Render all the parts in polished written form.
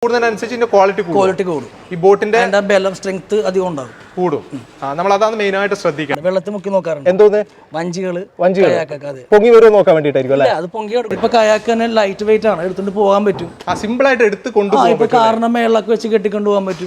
Quality കൂടും. ഈ ബോട്ടിന്റെ ബലം സ്ട്രെങ്ത് അധികം ഉണ്ടാകും കൂടും. നമ്മൾ അതാണ് മെയിൻ ആയിട്ട് ശ്രദ്ധിക്കണം. വെള്ളത്തിൽ മുക്കി നോക്കാറുണ്ട്. എന്തോന്ന് വഞ്ചികള് പൊങ്ങി വരുമോ നോക്കാൻ വേണ്ടിട്ടായിരിക്കും അല്ലേ? അത് പൊങ്ങി ഇപ്പൊ കയാക്ക് തന്നെ ലൈറ്റ് വെയിറ്റ് ആണ്, എടുത്തുകൊണ്ട് പോകാൻ പറ്റും. സിമ്പിൾ ആയിട്ട് എടുത്ത് കൊണ്ടുപോകാം. കാരണം മേളൊക്കെ വെച്ച് കെട്ടിക്കൊണ്ടു പോകാൻ പറ്റും.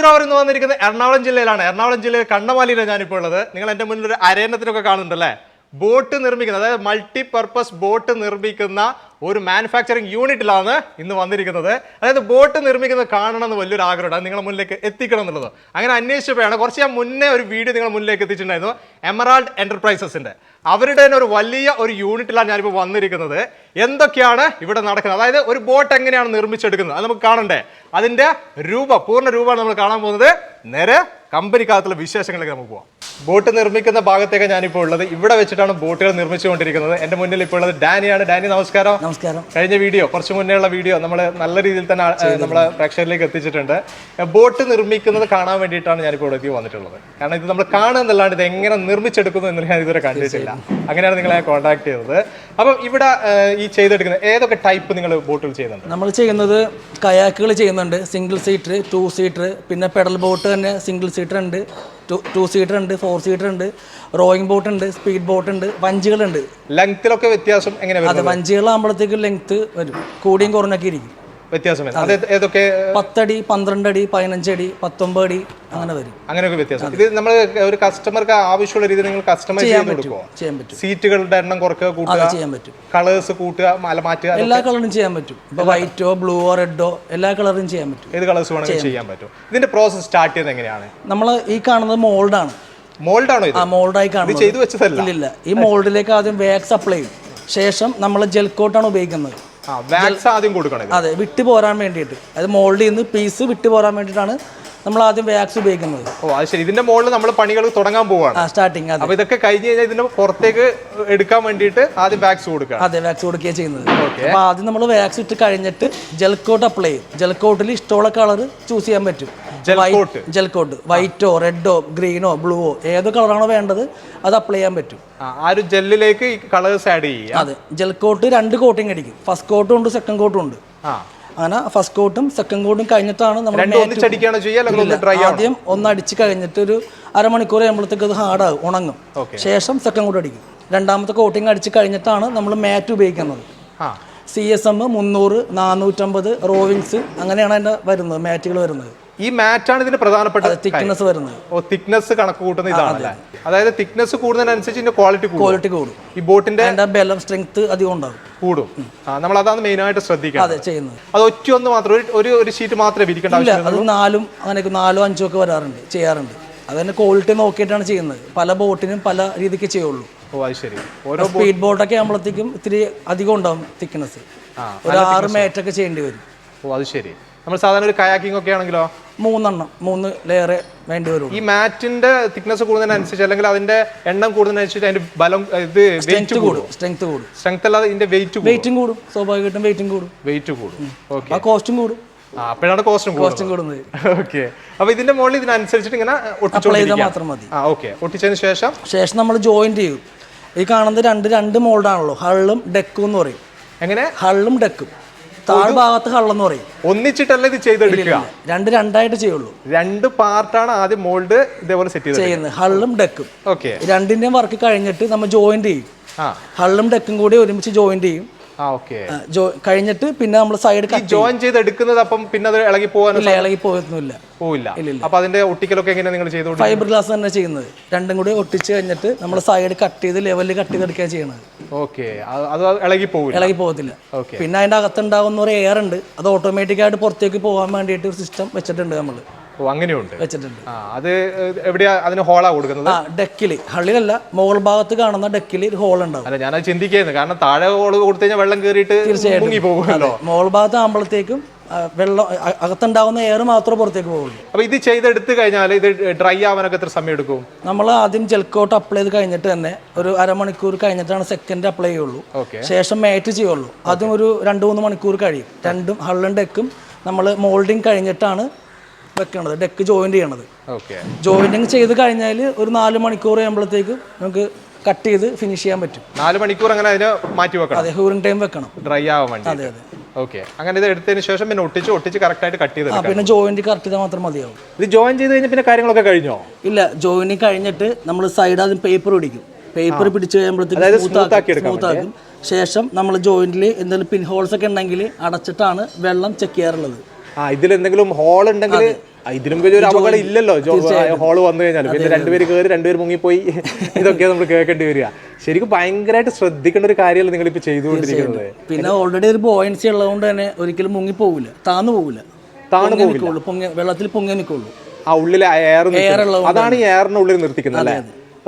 ROVER എന്ന് വന്നിരിക്കുന്നത് എറണാകുളം ജില്ലയിലാണ്. എറണാകുളം ജില്ലയിൽ കണ്ണമാലിയിലാണ് ഞാനിപ്പോൾ ഉള്ളത്. നിങ്ങൾ എന്റെ മുന്നിൽ ഒരു അരയന്നത്തിനൊക്കെ കാണുന്നുണ്ടല്ലേ? ബോട്ട് നിർമ്മിക്കുന്ന, അതായത് മൾട്ടി പർപ്പസ് ബോട്ട് നിർമ്മിക്കുന്ന ഒരു മാനുഫാക്ചറിങ് യൂണിറ്റിലാണ് ഇന്ന് വന്നിരിക്കുന്നത്. അതായത് ബോട്ട് നിർമ്മിക്കുന്നത് കാണണം എന്ന് വലിയൊരു ആഗ്രഹമാണ്. അത് നിങ്ങളുടെ മുന്നിലേക്ക് എത്തിക്കണം എന്നുള്ളത്. അങ്ങനെ അന്വേഷിച്ചപ്പോഴാണ് കുറച്ച് ഞാൻ മുന്നേ ഒരു വീഡിയോ നിങ്ങളുടെ മുന്നിലേക്ക് എത്തിച്ചിട്ടുണ്ടായിരുന്നു. എമറാൾഡ് എന്റർപ്രൈസസിന്റെ അവരുടെ തന്നെ ഒരു വലിയ ഒരു യൂണിറ്റിലാണ് ഞാനിപ്പോൾ വന്നിരിക്കുന്നത്. എന്തൊക്കെയാണ് ഇവിടെ നടക്കുന്നത്, അതായത് ഒരു ബോട്ട് എങ്ങനെയാണ് നിർമ്മിച്ചെടുക്കുന്നത് അത് നമുക്ക് കാണണ്ടേ. അതിന്റെ പൂർണ്ണ രൂപമാണ് നമ്മൾ കാണാൻ പോകുന്നത്. നേരെ കമ്പനിക്കകത്തുള്ള വിശേഷങ്ങളിലേക്ക് നമുക്ക് പോകാം. ബോട്ട് നിർമ്മിക്കുന്ന ഭാഗത്തേക്ക് ഞാനിപ്പോൾ ഉള്ളത്. ഇവിടെ വെച്ചിട്ടാണ് ബോട്ടുകൾ നിർമ്മിച്ചുകൊണ്ടിരിക്കുന്നത്. എന്റെ മുന്നിൽ ഇപ്പോൾ ഉള്ളത് ഡാനിയാണ്. ഡാനി നമസ്കാരം. നമസ്കാരം. കഴിഞ്ഞ വീഡിയോ, കുറച്ച് മുന്നേ ഉള്ള വീഡിയോ നമ്മൾ നല്ല രീതിയിൽ തന്നെ നമ്മളെ പ്രേക്ഷകരിലേക്ക് എത്തിച്ചിട്ടുണ്ട്. ബോട്ട് നിർമ്മിക്കുന്നത് കാണാൻ വേണ്ടിയിട്ടാണ് ഞാനിപ്പോൾ ഇവിടെ വന്നിട്ടുള്ളത്. കാരണം ഇത് നമ്മൾ കാണുന്നതല്ലാണ്ട് ഇത് എങ്ങനെ നിർമ്മിച്ചെടുക്കുന്നു എന്ന് ഞാൻ ഇതുവരെ കണ്ടിട്ടില്ല. അങ്ങനെയാണ് നിങ്ങളെ കോൺടാക്ട് ചെയ്തത്. അപ്പം ഇവിടെ ഈ ചെയ്തെടുക്കുന്നത് ഏതൊക്കെ ടൈപ്പ് നിങ്ങൾ ബോട്ടുകൾ ചെയ്യുന്നുണ്ട്? നമ്മൾ ചെയ്യുന്നത് കയാക്കുകൾ ചെയ്യുന്നുണ്ട്, സിംഗിൾ സീറ്റർ, 2 സീറ്റർ, പിന്നെ പെഡൽ ബോട്ട് തന്നെ സിംഗിൾ സീറ്റർ ഉണ്ട്, 2 സീറ്റർ ഉണ്ട്, 4 സീറ്റർ ഉണ്ട്, റോയിങ് ബോട്ട് ഉണ്ട്, സ്പീഡ് ബോട്ട് ഉണ്ട്, വഞ്ചികളുണ്ട്. ലെങ്ത്തിലൊക്കെ വ്യത്യാസം എങ്ങനെയാണ്? അതെ, വഞ്ചികളാകുമ്പോഴത്തേക്ക് ലെങ്ത് വരും, കൂടിയും കുറഞ്ഞൊക്കെ ഇരിക്കും. വ്യത്യാസം 10 അടി, 12 അടി, 15 അടി, 19 അടി അങ്ങനെ വരും. അങ്ങനെയൊക്കെ വ്യത്യാസം. ഇത് നമ്മൾ ഒരു കസ്റ്റമർക്ക് ആവശ്യമുള്ള രീതിയിൽ നിങ്ങൾ കസ്റ്റമൈസ് ചെയ്യാൻ പറ്റും. സീറ്റുകളുടെ എണ്ണം കുറക്കുക, കൂട്ടുക ചെയ്യാൻ പറ്റും. കളേഴ്സ് കൂട്ടുക, മാറ്റുക, എല്ലാ കളറും ചെയ്യാൻ പറ്റും. ഇപ്പൊ വൈറ്റോ ബ്ലൂവോ റെഡോ എല്ലാ കളറും ചെയ്യാൻ പറ്റും. ഏത് കളേഴ്സ് വേണമെങ്കിലും ചെയ്യാൻ പറ്റും. ഇതിന്റെ പ്രോസസ് സ്റ്റാർട്ട് ചെയ്യുന്നത് എങ്ങനെയാണ്? നമ്മൾ ഈ കാണുന്നത് മോൾഡാണ്. മോൾഡാണോ ഇത്? മോൾഡായി കാണുന്നത്, ചെയ്തു വെച്ചതല്ല. ഇല്ല, ഈ മോൾഡിലേക്ക് ആദ്യം വാക്സ് അപ്ലൈ ചെയ്യും. ശേഷം നമ്മൾ ജെൽ കോട്ടാണ് ഉപയോഗിക്കുന്നത്. ആദ്യം കൊടുക്കണം. അതെ, വിട്ടു പോരാൻ വേണ്ടിയിട്ട്. അത് മോൾഡിൽ നിന്ന് പീസ് വിട്ടു പോരാൻ വേണ്ടിയിട്ടാണ് നമ്മൾ ആദ്യം വാക്സ് ഉപയോഗിക്കുന്നത്. ഓ, അത് ശരി. ഇതിന്റെ മുകളിൽ നമ്മൾ പണികൾ തുടങ്ങാൻ പോവാണ്, സ്റ്റാർട്ടിങ്. അപ്പൊ ഇതൊക്കെ കഴിഞ്ഞ് കഴിഞ്ഞാൽ ഇതിന്റെ പുറത്തേക്ക് എടുക്കാൻ വേണ്ടിയിട്ട് ആദ്യം വാക്സ് കൊടുക്കുക. അതെ, വാക്സ് കൊടുക്കുകയാണ് ചെയ്യുന്നത്. അപ്പൊ ആദ്യം നമ്മൾ വാക്സ് ഇട്ട് കഴിഞ്ഞിട്ട് ജെൽ കോട്ട് അപ്ലൈ ചെയ്യും. ജെൽ കോട്ടിൽ ഇഷ്ടമുള്ള കളർ ചൂസ് ചെയ്യാൻ പറ്റും. ജെൽ കോട്ട് വൈറ്റോ റെഡോ ഗ്രീനോ ബ്ലൂവോ ഏത് കളറാണോ വേണ്ടത് അത് അപ്ലൈ ചെയ്യാൻ പറ്റും. ആ ഒരു ജെല്ലിലേക്ക് ഈ കളേഴ്സ് ആഡ് ചെയ്യും. അതെ, ജെൽ കോട്ട് 2 കോട്ടിങ് അടിക്കും. ഫസ്റ്റ് കോട്ടും ഉണ്ട്, സെക്കൻഡ് കോട്ടും ഉണ്ട്. അങ്ങനെ ഫസ്റ്റ് കോട്ടും സെക്കൻഡ് കോട്ടും കഴിഞ്ഞിട്ടാണ് നമ്മൾ ആദ്യം ഒന്ന് അടിച്ച് കഴിഞ്ഞിട്ട് ഒരു അരമണിക്കൂർ കഴിയുമ്പോഴത്തേക്ക് അത് ഹാർഡാകും, ഉണങ്ങും. ശേഷം സെക്കൻഡ് കോട്ട് അടിക്കും. രണ്ടാമത്തെ കോട്ടിങ് അടിച്ച് കഴിഞ്ഞിട്ടാണ് നമ്മൾ മാറ്റ് ഉപയോഗിക്കുന്നത്. CSM 300, 450 റോവിങ്സ് അങ്ങനെയാണ് അതിന്റെ വരുന്നത്, മാറ്റുകൾ വരുന്നത്. ഈ മാറ്റാണ് ഇതിന് പ്രധാനപ്പെട്ട തിക്നെസ് വരുന്നത്. തിക്നെസ് കണക്ക് കൂട്ടുന്ന ഇതാണ്. അതായത് തിക്നെസ് കൂടുന്നതിനനുസരിച്ച് ഇതിന്റെ ക്വാളിറ്റി കൂടും. ഈ ബോട്ടിന്റെ ബലം സ്ട്രെങ്ത് അധികം ഉണ്ടാകും, കൂടും. നമ്മൾ അതാണ് മെയിൻ ആയിട്ട് ശ്രദ്ധിക്കുക. അതെ, ചെയ്യുന്നത്. അത് ഒറ്റ മാത്രം ഒരു ഷീറ്റ് മാത്രമേ വിരിക്കേണ്ട ആവശ്യമില്ല. അത് 4ഉം അങ്ങനെയൊക്കെ 4, 5 ഒക്കെ ചെയ്യാറുണ്ട്. അതിന്റെ ക്വാളിറ്റി നോക്കിയിട്ടാണ് ചെയ്യുന്നത്. പല ബോട്ടിനും പല രീതിക്ക് ചെയ്യുള്ളൂ. ഓ, അത് ശരി. സ്പീഡ് ബോട്ടൊക്കെ ആകുമ്പോഴത്തേക്കും ഇത്തിരി അധികം ഉണ്ടാവും തിക്നെസ്. ഒരു 6 മാറ്റൊക്കെ ചെയ്യേണ്ടി വരും. ഓ, അത് ശരി. നമ്മൾ സാധാരണ ഒരു കയാക്കിംഗ് ഒക്കെ ആണെങ്കിലോ 3 ലെയർ വേണ്ടി വരും. ഈ മാറ്റിന്റെ തിക്നെസ് കൂടുന്നതിനനുസരിച്ച് അല്ലെങ്കിൽ അതിന്റെ എണ്ണം കൂടുന്നതിനനുസരിച്ച് അതിന്റെ ബലം സ്ട്രെങ്ത് കൂടും. സ്ട്രെങ്ത് അല്ലാതെ ഇതിന്റെ വെയിറ്റും കൂടും. സ്വാഭാവികമായിട്ടും വെയിറ്റ് കൂടും. ഓക്കെ, കോസ്റ്റും കൂടും. അപ്പോഴാണ് കോസ്റ്റും കൂടുന്നത്. ഓക്കെ, അപ്പൊ ഇതിന്റെ മുകളിൽ ഇതിനനുസരിച്ചിട്ട് ഇങ്ങനെ മാത്രം മതി. ഒട്ടിച്ചതിന് ശേഷം നമ്മൾ ജോയിന്റ് ചെയ്യും. ഈ കാണുന്നത് രണ്ട് മോൾഡാണല്ലോ, ഹള്ളും ഡെക്കും എന്ന് പറയും. എങ്ങനെ? ഹള്ളും ഡെക്കും. താഴ്ഭാഗത്ത് ഹള്ളെന്ന് പറയും. ഒന്നിച്ചിട്ടല്ല ഇത് ചെയ്തെടുക്കുക, രണ്ടായിട്ട് ചെയ്യുള്ളൂ. 2 പാർട്ടാണ് ആദ്യം മോൾഡ് ഇതേപോലെ സെറ്റ് ചെയ്യുന്നത്, ഹള്ളും ഡെക്കും. ഓക്കെ, രണ്ടിന്റെയും വർക്ക് കഴിഞ്ഞിട്ട് നമ്മൾ ജോയിന്റ് ചെയ്യും. ഹള്ളും ഡെക്കും കൂടി ഒരുമിച്ച് ജോയിന്റ് ചെയ്യും. കഴിഞ്ഞിട്ട് പിന്നെ നമ്മൾ സൈഡ് ജോയിൻ ചെയ്തെടുക്കുന്നത്. അപ്പം പിന്നെ അത് ഇളകി പോകാനൊന്നുമില്ല. അപ്പൊ അതിന്റെ ഒട്ടിക്കലൊക്കെ എങ്ങനെയാ നിങ്ങൾ ചെയ്തു? ഫൈബർ ഗ്ലാസ് തന്നെ ചെയ്യുന്നത്. രണ്ടും കൂടി ഒട്ടിച്ച് കഴിഞ്ഞിട്ട് നമ്മൾ സൈഡ് കട്ട് ചെയ്ത് ലെവലിൽ കട്ട് ചെയ്തെടുക്കുകയാണ് ചെയ്യുന്നത്. ഓക്കെ, അത് ഇളകി പോകത്തില്ല. പിന്നെ അതിന്റെ അകത്തുണ്ടാകുന്ന ഒരു എയർ ഉണ്ട്, അത് ഓട്ടോമാറ്റിക് ആയിട്ട് പുറത്തേക്ക് പോകാൻ വേണ്ടിയിട്ട് ഒരു സിസ്റ്റം വെച്ചിട്ടുണ്ട് നമ്മൾ. വെച്ചിട്ടുണ്ട്. അത് എവിടെയാ അതിന് ഹോളാ കൊടുക്കുന്നത്? ഡെക്കില്, ഹള്ളിലല്ല, മുകൾ ഭാഗത്ത് കാണുന്ന ഡെക്കില് ഒരു ഹോൾ ഉണ്ടാവും. അല്ല, ഞാനത് ചിന്തിക്കുന്നു. കാരണം താഴെ ഹോൾ കൊടുത്തു കഴിഞ്ഞാൽ വെള്ളം കയറിയിട്ട് തീർച്ചയായിട്ടും മുകൾ ഭാഗത്ത് ആകുമ്പോഴത്തേക്കും വെള്ളം അകത്തുണ്ടാവുന്ന എയർ മാത്രമേ പുറത്തേക്ക് പോകുള്ളൂ. അപ്പൊ ഇത് ചെയ്തെടുത്ത് കഴിഞ്ഞാൽ ഇത് ഡ്രൈ ആവാനൊക്കെ എത്ര സമയം എടുക്കും? നമ്മൾ ആദ്യം ജെൽ കോട്ട് അപ്ലൈ ചെയ്ത് കഴിഞ്ഞിട്ട് തന്നെ ഒരു അരമണിക്കൂർ കഴിഞ്ഞിട്ടാണ് സെക്കൻഡ് അപ്ലൈ ചെയ്യുള്ളൂ. ശേഷം മാറ്റ് ചെയ്യുള്ളൂ. അതും ഒരു 2-3 മണിക്കൂർ കഴിയും. രണ്ടും ഹള്ളും ഡെക്കും നമ്മൾ മോൾഡിങ് കഴിഞ്ഞിട്ടാണ് വെക്കണത്, ഡെക്ക് ജോയിന്റ് ചെയ്യണത്. ജോയിന്റിങ് ചെയ്ത് കഴിഞ്ഞാൽ ഒരു 4 മണിക്കൂർ കഴിയുമ്പോഴത്തേക്ക് നമുക്ക് കട്ട് ചെയ്ത് ഫിനിഷ് ചെയ്യാൻ പറ്റും. 4 മണിക്കൂർ അങ്ങനെ അതിന് മാറ്റി വെക്കണം. അതെ, ഹൂറിംഗ് ടൈം വെക്കണം, ഡ്രൈ ആവാൻ വേണ്ടി. അതെ. ഓക്കെ, അങ്ങനെ ഇത് എടുത്തതിന് ശേഷം പിന്നെ ഒട്ടിച്ച് കറക്റ്റ് ആയിട്ട് കട്ട് ചെയ്ത് പിന്നെ ജോയിന്റ് കറക്റ്റ് ചെയ്താൽ മാത്രം മതിയാവും. ഇത് ജോയിൻ ചെയ്ത് കഴിഞ്ഞാൽ പിന്നെ കാര്യങ്ങളൊക്കെ കഴിഞ്ഞോ? ഇല്ല, ജോയിനിങ് കഴിഞ്ഞിട്ട് നമ്മൾ സൈഡ് ആദ്യം പേപ്പർ പിടിക്കും. പേപ്പർ പിടിച്ച് കഴിയുമ്പോഴത്തേക്ക് സ്മൂത്ത് ആക്കും. ശേഷം നമ്മൾ ജോയിന്റിൽ എന്തെങ്കിലും പിൻ ഹോൾസ് ഒക്കെ ഉണ്ടെങ്കിൽ അടച്ചിട്ടാണ് വെള്ളം ചെക്ക് ചെയ്യാറുള്ളത്. ഇതിൽ എന്തെങ്കിലും ഹോൾ ഉണ്ടെങ്കിൽ ഇതിലും വലിയൊരു അപകടം ഇല്ലല്ലോ. ഹോള് വന്നു കഴിഞ്ഞാൽ പിന്നെ രണ്ടുപേര് കയറി രണ്ടുപേര് മുങ്ങിപ്പോയി ഇതൊക്കെ നമ്മൾ കേൾക്കേണ്ടി വരിക. ശരിക്കും ഭയങ്കരമായിട്ട് ശ്രദ്ധിക്കേണ്ട ഒരു കാര്യമല്ല നിങ്ങളിപ്പോൾ ചെയ്തുകൊണ്ടിരിക്കുന്നത്. പിന്നെ ഓൾറെഡി ഒരു ബോയൻസി ഉള്ളതുകൊണ്ട് തന്നെ ഒരിക്കലും മുങ്ങിപ്പോവില്ല, താന്നു പോവില്ല, വെള്ളത്തിൽ പൊങ്ങി നിൽക്കുള്ളൂ. ആ ഉള്ളിൽ എയർ അതാണ് ഈ എയറിന്റെ ഉള്ളിൽ നിർത്തിക്കുന്നത് അല്ലേ?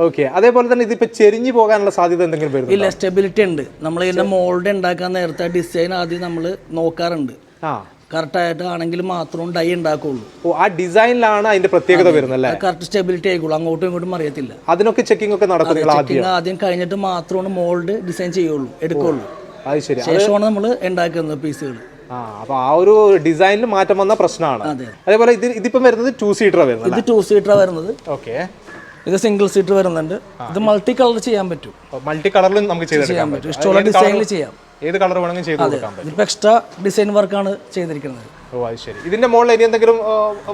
ഓക്കെ, അതേപോലെ തന്നെ ഇതിപ്പോ ചെരിഞ്ഞു പോകാനുള്ള സാധ്യത എന്തെങ്കിലും വരുന്നു? ഇല്ല, സ്റ്റെബിലിറ്റി ഉണ്ട്. നമ്മൾ ഇതിന്റെ മോൾഡ് ഉണ്ടാക്കാൻ നേരത്തെ ഡിസൈൻ ആദ്യം നമ്മൾ നോക്കാറുണ്ട്. കറക്റ്റായിട്ട് ആണെങ്കിൽ മാത്രം ഡൈ ഉണ്ടാക്കുള്ളൂ. ആ ഡിസൈനിലാണ് അതിന്റെ പ്രത്യേകത വരുന്നത്. കറക്റ്റ് സ്റ്റെബിലിറ്റി ആയിക്കോളൂ, അങ്ങോട്ടും ഇങ്ങോട്ടും അറിയത്തില്ല. അതിനൊക്കെ ചെക്കിംഗ് ഒക്കെ നടക്കും. ആദ്യം കഴിഞ്ഞിട്ട് മാത്രമാണ് മോൾഡ് ഡിസൈൻ ചെയ്യുള്ളൂ, എടുക്കുള്ളൂ. ശേഷമാണ് നമ്മൾ ഉണ്ടാക്കുന്നത് പീസുകൾ. അപ്പൊ ആ ഒരു ഡിസൈനിൽ മാറ്റം വന്ന പ്രശ്നമാണ്. അതേപോലെ ഇതിപ്പം വരുന്നത് 2 സീറ്റർ വരുന്നത്. ഇത് 2 സീറ്റർ വരുന്നത്. ഓക്കെ, ഇത് സിംഗിൾ സീറ്റർ വരുന്നുണ്ട്. ഇത് മൾട്ടി കളർ ചെയ്യാൻ പറ്റും. മൾട്ടി കളറിലും നമുക്ക് ചെയ്യാൻ പറ്റും. ഇഷ്ടമുള്ള ഡിസൈനിൽ ചെയ്യാം. ഏത് കളർ വേണമെങ്കിലും ചെയ്ത് കൊടുക്കാൻ പറ്റും. ഇതിപ്പോൾ എക്സ്ട്രാ ഡിസൈൻ വർക്കാണ് ചെയ്തിരിക്കുന്നത്. ഓ, അത് ശരി. ഇതിന്റെ മുകളിൽ ഇനി എന്തെങ്കിലും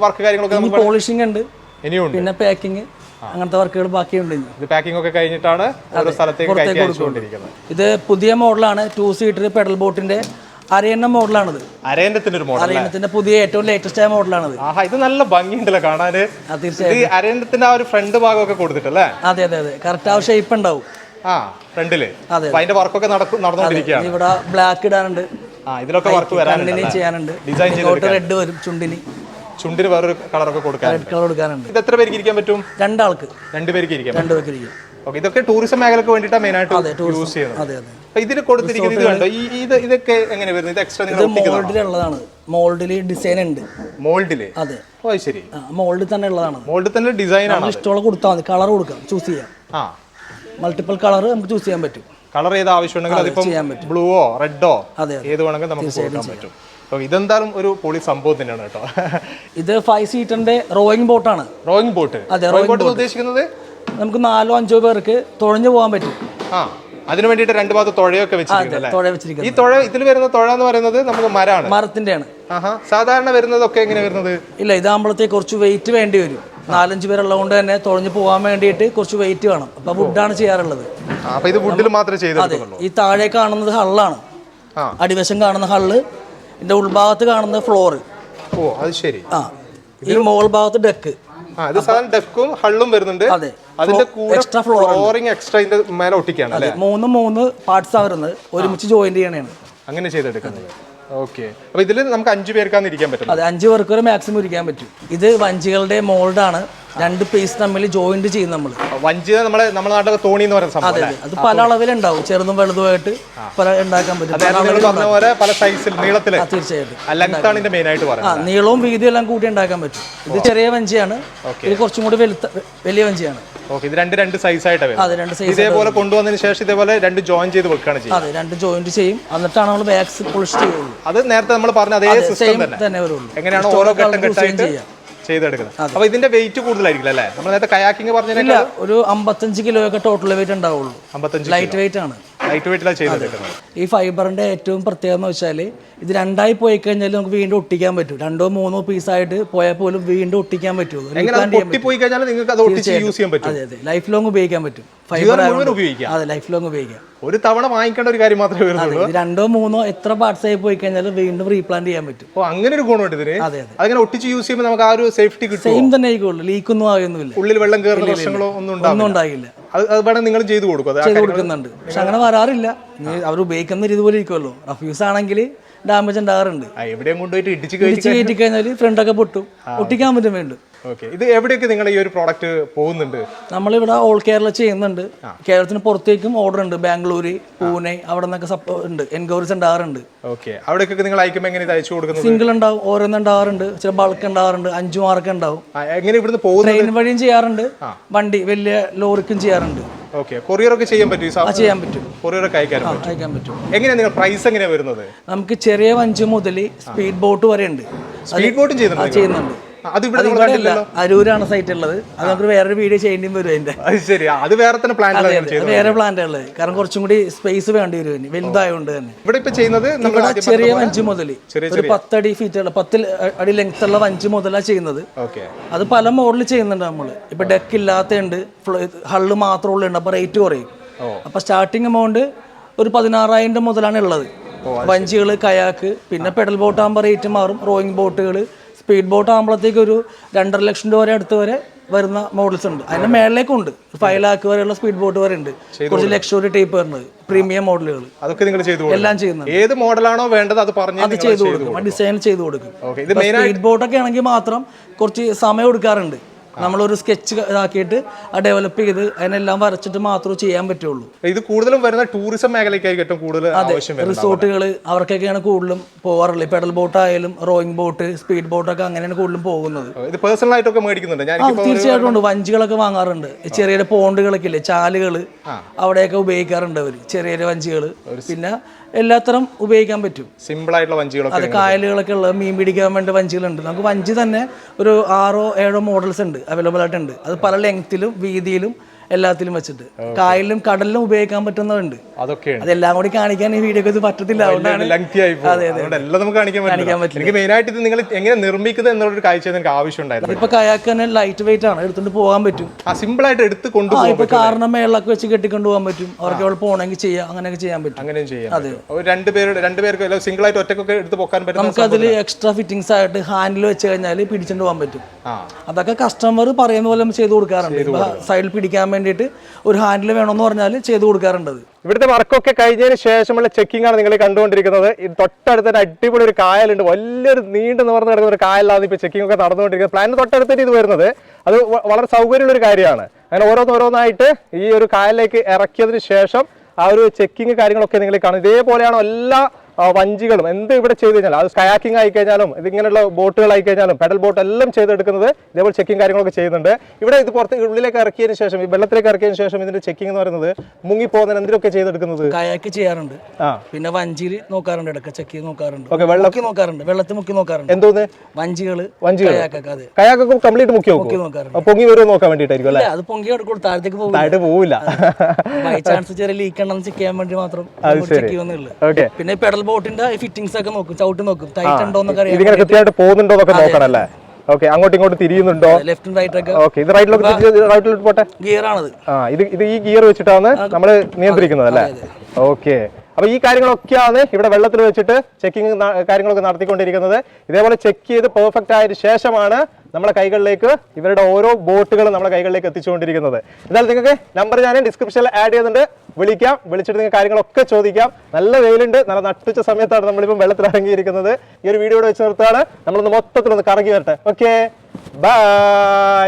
വർക്ക് കാര്യങ്ങളൊക്കെ നമുക്ക് പോളിഷിംഗ് ഉണ്ട്, ഇനിയുണ്ട്, പിന്നെ പാക്കിംഗ്, അങ്ങനത്തെ വർക്കുകൾ ബാക്കിയുണ്ട്. ഇത് പാക്കിംഗ് ഒക്കെ കഴിഞ്ഞിട്ടാണ് ഓരോ സ്ഥലത്തേക്ക് അയച്ചുകൊണ്ടിരിക്കുന്നത്. ഇത് പുതിയ മോഡലാണ്, 2 സീറ്റർ പെഡൽ ബോട്ടിന്റെ അരയന്ന മോഡലാണിത്. അരയന്നത്തിന്റെ ഒരു മോഡൽ, അരയന്നത്തിന്റെ പുതിയ ഏറ്റവും ലേറ്റസ്റ്റ് ആയ മോഡലാണിത്. ഇത് നല്ല ഭംഗിയുണ്ടല്ലോ കാണാന്. തീർച്ചയായും അരയന്നത്തിന്റെ ആ ഒരു ഫ്രണ്ട് ഭാഗമൊക്കെ കൊടുത്തിട്ടല്ലേ? അതെ അതെ അതെ, കറക്റ്റ് ആ ഷേപ്പ് ഉണ്ടാവും ഫ്രണ്ടില്. അതിന്റെ വർക്കൊക്കെ നടന്നുകൊണ്ടിരിക്കുകയാണ്. ഇവിടെ ബ്ലാക്ക് ഇടാനുണ്ട്, ഇതിലൊക്കെ വർക്ക് ചെയ്യാനുണ്ട്. ഡിസൈൻ റെഡ് വരും, ചുണ്ടിന് വേറൊരു കളറൊക്കെ കൊടുക്കാനുണ്ട്. ഇത് എത്ര പേർക്ക് ഇരിക്കാൻ പറ്റും? 2 ആൾക്ക്, 2 പേർക്ക് ഇരിക്കാം. 2 പേർക്ക് ഇരിക്കാം. ഇതൊക്കെ ടൂറിസം മേഖലക്ക് വേണ്ടിയിട്ടാണ് മെയിൻ ആയിട്ട് യൂസ് ചെയ്യുന്നത്. ഇതിൽ കൊടുത്തിരിക്കുന്നത് ഇത് കണ്ടോ, ഇതൊക്കെ എങ്ങനെ വരുന്നത്? ഇത് എക്സ്ട്രാ മോൾഡിലുള്ളതാണ്. മോൾഡില് ഡിസൈൻ ഉണ്ട്. മോൾഡില്? അതെ, ശരി. മോൾഡിൽ തന്നെ ഉള്ളതാണ്. മോൾഡിൽ തന്നെ ഡിസൈൻ ആണ്. ഇഷ്ടമുള്ള കൊടുത്താൽ മതി, കളർ കൊടുക്കാം, ചൂസ് ചെയ്യാം. മൾട്ടിപ്പിൾ കളർ നമുക്ക് ചൂസ് ചെയ്യാൻ പറ്റും. കളർ ഏത് ആവശ്യമുണ്ടെങ്കിൽ അതിപ്പം ബ്ലൂവോ റെഡോ ഏത് വേണമെങ്കിലും നമുക്ക് കൊടുക്കാൻ പറ്റും. ഇതെന്തായാലും ഒരു പൊളി സംഭവം തന്നെയാണ് കേട്ടോ. ഇത് 5 സീറ്ററിന്റെ റോയിങ് ബോട്ടാണ്. Rowing boat? അതെ, റോയിങ് ബോട്ട് ഉദ്ദേശിക്കുന്നത് നമുക്ക് 4-5 പേർക്ക് തുഴഞ്ഞു പോകാൻ പറ്റും. അതിന് വേണ്ടിയിട്ട് 2 ഭാഗത്ത് തുഴയൊക്കെ വെച്ചിരിക്കുന്നത്. ഈ തുഴ ഇതിൽ വരുന്ന തുഴ എന്ന് പറയുന്നത് നമുക്ക് മരത്തിന്റെയാണ്. സാധാരണ വരുന്നതൊക്കെ എങ്ങനെ വരുന്നത്? ഇല്ല, ഇതാകുമ്പോഴത്തേക്ക് കുറച്ച് വെയിറ്റ് വേണ്ടി വരും. 4-5 പേരുള്ളത് കൊണ്ട് തന്നെ തുഴഞ്ഞു പോകാൻ വേണ്ടിയിട്ട് കുറച്ച് വെയിറ്റ് വേണം. അപ്പൊ വുഡാണ് ചെയ്യാറുള്ളത്. ഇത് വുഡിൽ മാത്രമേ ചെയ്തെടുക്കുന്നുള്ളൂ. ഈ താഴെ കാണുന്നത് ഹള്ളാണ്, അടിവശം കാണുന്ന ഹള്ള്, ഇതിന്റെ ഉൾഭാഗത്ത് കാണുന്ന ഫ്ലോർ. ഓ, അത് ശരി. ഈ മോൾ ഭാഗത്ത് ഡെക്ക്. ഇത് സാധാരണ ഡെക്കും ഹള്ളും വരുന്നുണ്ട്. അതിന്റെ കൂടെ ഫ്ലോറിംഗ് എക്സ്ട്രാ ഇതിന്റെ മേലെ ഒട്ടിക്കാണ് അല്ലേ? 3 പാർട്സ് വരുന്നത് ഒരുമിച്ച് ജോയിന്റ് ചെയ്യണതാണ്. അങ്ങനെ ചെയ്തെടുക്കുന്നത്. ഓക്കെ, അപ്പൊ ഇതിൽ നമുക്ക് 5 പേർക്കാണ് ഇരിക്കാൻ പറ്റും. അതെ, 5 പേർക്ക് വരെ മാക്സിമം ഇരിക്കാൻ പറ്റും. ഇത് വഞ്ചികളുടെ മോൾഡാണ്. 2 പീസ് തമ്മിൽ ജോയിന്റ് ചെയ്യും നമ്മൾ. വഞ്ചി നമ്മുടെ നാട്ടിലൊക്കെ തോണി എന്ന് പറയുന്ന സംഭവം. അത് പല അളവിലുണ്ടാവും, ചെറുതും വലുതുമായിട്ട് പല ഉണ്ടാക്കാൻ പറ്റും. പറഞ്ഞ പോലെ പല സൈസിൽ, നീളത്തില്. തീർച്ചയായിട്ടും ലെങ്താണ് ഇതിന്റെ മെയിൻ ആയിട്ട് പറയുന്നത്. നീളവും വീതിയും എല്ലാം കൂട്ടി ഉണ്ടാക്കാൻ പറ്റും. ഇത് ചെറിയ വഞ്ചിയാണ്, ഇത് കുറച്ചും കൂടി വലിയ വഞ്ചിയാണ്. ഇത് 2 സൈസ് ആയിട്ട് ഇതേപോലെ കൊണ്ടുവന്നതിന് ശേഷം ഇതേപോലെ 2 ജോയിൻ ചെയ്ത് വെക്കുകയാണ് ചെയ്യുന്നത്. അതെ, 2 ജോയിന്റ് ചെയ്യും, എന്നിട്ടാണ് നമ്മൾ ബാക്സ് പോളിഷ് ചെയ്യുള്ളൂ. അത് നേരത്തെ നമ്മൾ പറഞ്ഞ അതേ സിസ്റ്റം തന്നെ വരുള്ളൂ. എങ്ങനെയാണ് ഓരോ ഘട്ടം ഘട്ടമായിട്ട് ചെയ്തെടുക്കുന്നത്. അപ്പൊ ഇതിന്റെ വെയിറ്റ് കൂടുതലായിരിക്കും അല്ലേ? നമ്മൾ നേരത്തെ കയാക്കിംഗ് പറഞ്ഞില്ല, ഒരു 55 കിലോ ഒക്കെ ടോട്ടൽ വെയിറ്റ് ഉണ്ടാവുള്ളൂ. 55 ലൈറ്റ് വെയിറ്റ് ആണ്. ലൈറ്റ് വെയിറ്റിലാണ് ചെയ്തെടുക്കുന്നത്. ഈ ഫൈബറിന്റെ ഏറ്റവും പ്രത്യേകത എന്ന് വെച്ചാൽ ഇത് 2ആയി പോയി കഴിഞ്ഞാൽ നമുക്ക് വീണ്ടും ഒട്ടിക്കാൻ പറ്റും. 2-3 പീസായിട്ട് പോയാൽ പോലും വീണ്ടും ഒട്ടിക്കാൻ പറ്റും. അതെ, ലൈഫ് ലോങ് ഉപയോഗിക്കാൻ പറ്റും. അതെ, ലൈഫ് ലോങ് ഉപയോഗിക്കാം. ഒരു തവണ വാങ്ങിക്കേണ്ട ഒരു കാര്യം മാത്രമേ വരുന്നുള്ളൂ. 2-3 എത്ര പാർട്സ് ആയി പോയി കഴിഞ്ഞാൽ വീണ്ടും റീപ്ലാന്റ് ചെയ്യാൻ പറ്റും. അങ്ങനെ ഒരു ഗുണമുണ്ട് ഇതിന്. അങ്ങനെ ഒട്ടിച്ച് യൂസ് ചെയ്യുമ്പോൾ നമുക്ക് ആ ഒരു സേഫ്റ്റി കിട്ടും. സെയിം തന്നെ ആയിക്കോളൂ, ലീക്കൊന്നും ആകുന്നില്ല, ഉള്ളിൽ വെള്ളം കയറുന്ന പ്രശ്നങ്ങളോ ഒന്നും ഉണ്ടാകില്ല. അത് വേണം നിങ്ങൾ ചെയ്ത് കൊടുക്കുന്നുണ്ട്. പക്ഷെ അങ്ങനെ വരാറില്ല. അവർ ഉപയോഗിക്കുന്ന രീതി പോലെ ഇരിക്കുമല്ലോ. റഫ് യൂസ് ആണെങ്കിൽ ഡാമേജ് ഉണ്ടാകാറുണ്ട്. എവിടെയും കൊണ്ടുപോയിട്ട് ഇടിച്ച് കയറ്റി കഴിഞ്ഞാൽ ഫ്രണ്ടൊക്കെ പൊട്ടും, ഒട്ടിക്കാൻ പറ്റും വേണ്ടും. ഇത് എവിടെയൊക്കെ നിങ്ങൾ ഈ ഒരു പ്രോഡക്റ്റ് പോകുന്നുണ്ട്? നമ്മളിവിടെ ഓൾ കേരള ചെയ്യുന്നുണ്ട്. കേരളത്തിന് പുറത്തേക്കും ഓർഡർ ഉണ്ട്. ബാംഗ്ലൂര്, പൂനെ, അവിടെ നിന്നൊക്കെ ഉണ്ട്. എൻക്വയറീസ് ഉണ്ടാകാറുണ്ട്. അവിടേക്കൊക്കെ നിങ്ങൾ അയക്കുമ്പോൾ എങ്ങനെ അയച്ചു കൊടുക്കുന്നത്? സിംഗിൾ ഉണ്ടാവും, ഓരോന്നും ഉണ്ടാകാറുണ്ട്. ചില ബൾക്ക് ഉണ്ടാകാറുണ്ട്, 5 മാർക്ക് ഉണ്ടാവും. എങ്ങനെ ഇവിടുന്ന് പോകുന്നത്? ട്രെയിൻ വഴിയും ചെയ്യാറുണ്ട്, വണ്ടി വലിയ ലോറിക്കും ചെയ്യാറുണ്ട്. കൊറിയർ ഒക്കെ ചെയ്യാൻ പറ്റും? ചെയ്യാൻ പറ്റും. കൊറിയർ ഒക്കെ അയക്കാൻ പറ്റും. എങ്ങനെയാണ് നിങ്ങൾ പ്രൈസ് എങ്ങനെയാണ് വരുന്നത്? നമുക്ക് ചെറിയ വഞ്ചി മുതൽ സ്പീഡ് ബോട്ട് വരെ ഉണ്ട്. സ്പീഡ് ബോട്ടും ചെയ്യുന്നുണ്ട്. അത് ഇവിടെ അരൂരാണ് സൈറ്റ് ഉള്ളത്. അത് നമുക്ക് വേറൊരു വീഡിയോ ചെയ്യേണ്ടി വരും അതിന്റെ. ശരി, അത് വേറെ തന്നെ പ്ലാൻ വേറെ പ്ലാന്റ് ഉള്ളത്. കാരണം കുറച്ചും കൂടി സ്പേസ് വേണ്ടി വരും വലുതായതുകൊണ്ട് തന്നെ. ഇവിടെ ഇപ്പൊ ചെയ്യുന്നത് ചെറിയ വഞ്ചി മുതൽ ഒരു 10 അടി ഫീറ്റ് 10 അടി ലെങ്ത് ഉള്ള വഞ്ചി മുതലാണ് ചെയ്യുന്നത്. അത് പല മോഡൽ ചെയ്യുന്നുണ്ട് നമ്മള്. ഇപ്പൊ ഡെക്ക് ഇല്ലാത്തതുണ്ട്, ഹള്ള് മാത്രമുള്ള, അപ്പൊ റേറ്റ് കുറയും. അപ്പൊ സ്റ്റാർട്ടിങ് എമൗണ്ട് ഒരു 16,000 മുതലാണ് ഉള്ളത്. വഞ്ചികൾ, കയാക്ക്, പിന്നെ പെഡൽ ബോട്ട് ആകുമ്പോൾ റേറ്റ് മാറും. റോയിങ് ബോട്ടുകൾ, സ്പീഡ് ബോട്ട് ആകുമ്പോഴത്തേക്ക് ഒരു 2.5 ലക്ഷം രൂപ വരെ അടുത്ത് വരെ വരുന്ന മോഡൽസ് ഉണ്ട്. അതിന്റെ മേളിലേക്കുണ്ട് 5 ലാക്ക് വരെയുള്ള സ്പീഡ് ബോട്ട് വരെ ഉണ്ട്. കുറച്ച് ലക്ഷറി ടൈപ്പ് വരുന്നത് പ്രീമിയം മോഡലുകൾ അതൊക്കെ നിങ്ങൾ എല്ലാം ചെയ്യുന്നുണ്ട്. ഏത് മോഡലാണോ വേണ്ടത് അത് ചെയ്തു കൊടുക്കും, ഡിസൈൻ ചെയ്ത് കൊടുക്കും. സ്പീഡ് ബോട്ടൊക്കെ ആണെങ്കിൽ മാത്രം കുറച്ച് സമയം എടുക്കാറുണ്ട്. നമ്മളൊരു സ്കെച്ച് ആക്കിയിട്ട് ഡെവലപ്പ് ചെയ്ത് അതിനെല്ലാം വരച്ചിട്ട് മാത്രമേ ചെയ്യാൻ പറ്റുള്ളൂ. ഇത് കൂടുതലും വരുന്ന ടൂറിസം മേഖലയ്ക്കായിരിക്കും ഏറ്റവും കൂടുതൽ. റിസോർട്ടുകൾ അവർക്കൊക്കെയാണ് കൂടുതലും പോകാറുള്ളത്. പെഡൽ ബോട്ട് ആയാലും റോയിങ് ബോട്ട്, സ്പീഡ് ബോട്ടൊക്കെ അങ്ങനെയാണ് കൂടുതലും പോകുന്നത്. ഇത് പേഴ്സണൽ ആയിട്ടൊക്കെ മേടിക്കുന്നുണ്ട്. തീർച്ചയായിട്ടും ഉണ്ട്. വഞ്ചികളൊക്കെ വാങ്ങാറുണ്ട്. ചെറിയ പോണ്ടുകളൊക്കെ ഇല്ലേ, ചാലുകൾ, അവിടെയൊക്കെ ഉപയോഗിക്കാറുണ്ട് അവർ. ചെറിയ വഞ്ചികൾ പിന്നെ എല്ലാത്തരം ഉപയോഗിക്കാൻ പറ്റും. സിമ്പിൾ ആയിട്ടുള്ള വഞ്ചികളൊക്കെ. അത് കായലുകളൊക്കെ ഉള്ള മീൻ പിടിക്കാൻ വേണ്ടി വഞ്ചികളുണ്ട്. നമുക്ക് വഞ്ചി തന്നെ ഒരു 6-7 മോഡൽസ് ഉണ്ട്, അവൈലബിൾ ആയിട്ടുണ്ട്. അത് പല ലെങ്ത്തിലും വീതിയിലും എല്ലാത്തിലും വെച്ചിട്ട് കായലിലും കടലിലും ഉപയോഗിക്കാൻ പറ്റുന്നതുണ്ട്. അതെല്ലാം കൂടി കാണിക്കാൻ ഈ വീഡിയോ ഇത് പറ്റത്തില്ല. നിങ്ങൾ എങ്ങനെ നിർമ്മിക്കുന്നത് എന്നുള്ളൊരു കാഴ്ച എനിക്ക് ആവശ്യമുണ്ടായിരുന്നു. ഇപ്പൊ കയാക്ക് തന്നെ ലൈറ്റ് വെയിറ്റ് ആണ്, എടുത്തുകൊണ്ട് പോകാൻ പറ്റും. സിമ്പിൾ ആയിട്ട് എടുത്ത് കൊണ്ടുപോകാം. ഇപ്പൊ കാരണം മേളൊക്കെ വെച്ച് കെട്ടിക്കൊണ്ട് പോകാൻ പറ്റും. അവർക്ക് അവിടെ പോകണമെങ്കിൽ ചെയ്യാം, അങ്ങനെയൊക്കെ ചെയ്യാൻ പറ്റും. അങ്ങനെയും ചെയ്യാം. അതെ, രണ്ടുപേർക്ക് സിംഗിൾ ആയിട്ട് ഒറ്റക്കൊക്കെ എടുത്ത് പോകാൻ പറ്റും. നമുക്ക് അതിൽ എക്സ്ട്രാ ഫിറ്റിംഗ്സ് ആയിട്ട് ഹാൻഡിൽ വെച്ച് കഴിഞ്ഞാൽ പിടിച്ചുകൊണ്ട് പോകാൻ പറ്റും. അതൊക്കെ കസ്റ്റമർ പറയുന്ന പോലെ ചെയ്ത് കൊടുക്കാറുണ്ട്. സൈഡിൽ പിടിക്കാൻ വേണ്ടിയിട്ട് ഒരു ഹാൻഡിൽ വേണമെന്ന് പറഞ്ഞാൽ ചെയ്ത് കൊടുക്കാറുണ്ട്. ഇവിടുത്തെ വർക്കൊക്കെ കഴിഞ്ഞതിന് ശേഷമുള്ള ചെക്കിംഗ് ആണ് നിങ്ങൾ കണ്ടുകൊണ്ടിരിക്കുന്നത്. ഇത് തൊട്ടടുത്ത് തന്നെ അടിപൊളി ഒരു കായലുണ്ട്. വലിയൊരു നീണ്ടു നിവർന്ന് കിടക്കുന്ന ഒരു കായലാണ് ഇപ്പോൾ ചെക്കിംഗ് ഒക്കെ നടന്നുകൊണ്ടിരിക്കുന്നത്. പ്ലാന്റ് തൊട്ടടുത്തിട്ട് ഇത് വരുന്നത് അത് വളരെ സൗകര്യമുള്ള ഒരു കാര്യമാണ്. അങ്ങനെ ഓരോന്നായിട്ട് ഈ ഒരു കായലിലേക്ക് ഇറക്കിയതിന് ശേഷം ആ ഒരു ചെക്കിങ് കാര്യങ്ങളൊക്കെ നിങ്ങൾ കാണും. ഇതേപോലെയാണ് എല്ലാ വഞ്ചികളും എന്ത് ഇവിടെ ചെയ്ത് കഴിഞ്ഞാൽ, അത് കയാക്കിംഗ് ആയി കഴിഞ്ഞാലും ഇതിങ്ങനെയുള്ള ബോട്ടുകളായി കഴിഞ്ഞാലും പെഡൽ ബോട്ട് എല്ലാം ചെയ്തെടുക്കുന്നത് ഇതേപോലെ ചെക്കിംഗ് കാര്യങ്ങളൊക്കെ ചെയ്യുന്നുണ്ട്. ഇവിടെ ഇത് പുറത്ത് ഉള്ളിലേക്ക് ഇറക്കിയതിന് ശേഷം, ഈ വെള്ളത്തിലേക്ക് ഇറക്കിയതിന് ശേഷം ഇതിന്റെ ചെക്കിംഗ് എന്ന് പറയുന്നത് മുങ്ങിപ്പോകുന്നതിന് എന്തിനൊക്കെ ചെയ്തെടുക്കുന്നത് കയാക്ക് ചെയ്യാറുണ്ട്. പിന്നെ വഞ്ചിയിൽ നോക്കാറുണ്ട്, ഇടയ്ക്ക് ചെക്ക് ചെയ്ത് നോക്കാറുണ്ട്. വെള്ളത്തിൽ നോക്കാറുണ്ട്, വെള്ളത്തിൽ മുക്കി നോക്കാറുണ്ട്. എന്തോന്ന് വഞ്ചികൾ കയാക്കൊക്കെ കംപ്ലീറ്റ് മുക്കി നോക്കാറുണ്ട്. പൊങ്ങി വരുമോ നോക്കാൻ വേണ്ടിയിട്ടായിരിക്കും അല്ലേ? അത് പൊങ്ങി താഴത്തേക്ക് പോവില്ല. ബൈ ചാൻസ് ചെറിയ ലീക്ക് ഉണ്ടെന്ന് ചെക്ക് ചെയ്യാൻ വേണ്ടി മാത്രം ചെക്ക് ചെയ്യുന്നുള്ളൂ. പിന്നെ പെഡൽ ബോട്ടിന്റെ ഫിറ്റിംഗ്സ് ഒക്കെ നോക്കും, ചവിട്ടി നോക്കും, ടൈറ്റ് ഉണ്ടോ എന്നൊക്കെ അറിയാം. ഇതിങ്ങനെ കൃത്യമായിട്ട് പോകുന്നുണ്ടോ എന്നൊക്കെ നോക്കണല്ലേ? ഓക്കെ, അങ്ങോട്ടും ഇങ്ങോട്ടും തിരിയുന്നുണ്ടോ? ലെഫ്റ്റും റൈറ്റ് ഒക്കെ. ഓക്കെ, ഇത് റൈറ്റിലോട്ട് പോട്ടെ. ഗിയർ ആണത്. ഇത് ഈ ഗിയർ വെച്ചിട്ടാണ് നമ്മൾ നിയന്ത്രിക്കുന്നത് അല്ലേ? ഓക്കെ, അപ്പൊ ഈ കാര്യങ്ങളൊക്കെയാണ് ഇവിടെ വെള്ളത്തിൽ വെച്ചിട്ട് ചെക്കിങ് കാര്യങ്ങളൊക്കെ നടത്തിക്കൊണ്ടിരിക്കുന്നത്. ഇതേപോലെ ചെക്ക് ചെയ്ത് പെർഫെക്റ്റ് ആയതിനു ശേഷമാണ് നമ്മളെ കൈകളിലേക്ക് ഇവരുടെ ഓരോ ബോട്ടുകളും നമ്മളെ കൈകളിലേക്ക് എത്തിച്ചുകൊണ്ടിരിക്കുന്നത്. എന്നാലും നിങ്ങൾക്ക് നമ്പർ ഞാൻ ഡിസ്ക്രിപ്ഷനിൽ ആഡ് ചെയ്യുന്നുണ്ട്, വിളിക്കാം. വിളിച്ചിട്ട് നിങ്ങൾ കാര്യങ്ങളൊക്കെ ചോദിക്കാം. നല്ല വെയിലുണ്ട്, നല്ല നട്ടുച്ച സമയത്താണ് നമ്മളിപ്പം വെള്ളത്തിൽ ഇറങ്ങിയിരിക്കുന്നത്. ഈ ഒരു വീഡിയോ വെച്ച് നിർത്താണ്. നമ്മളൊന്ന് മൊത്തത്തിലൊന്ന് കറങ്ങി വരട്ടെ. Okay, by.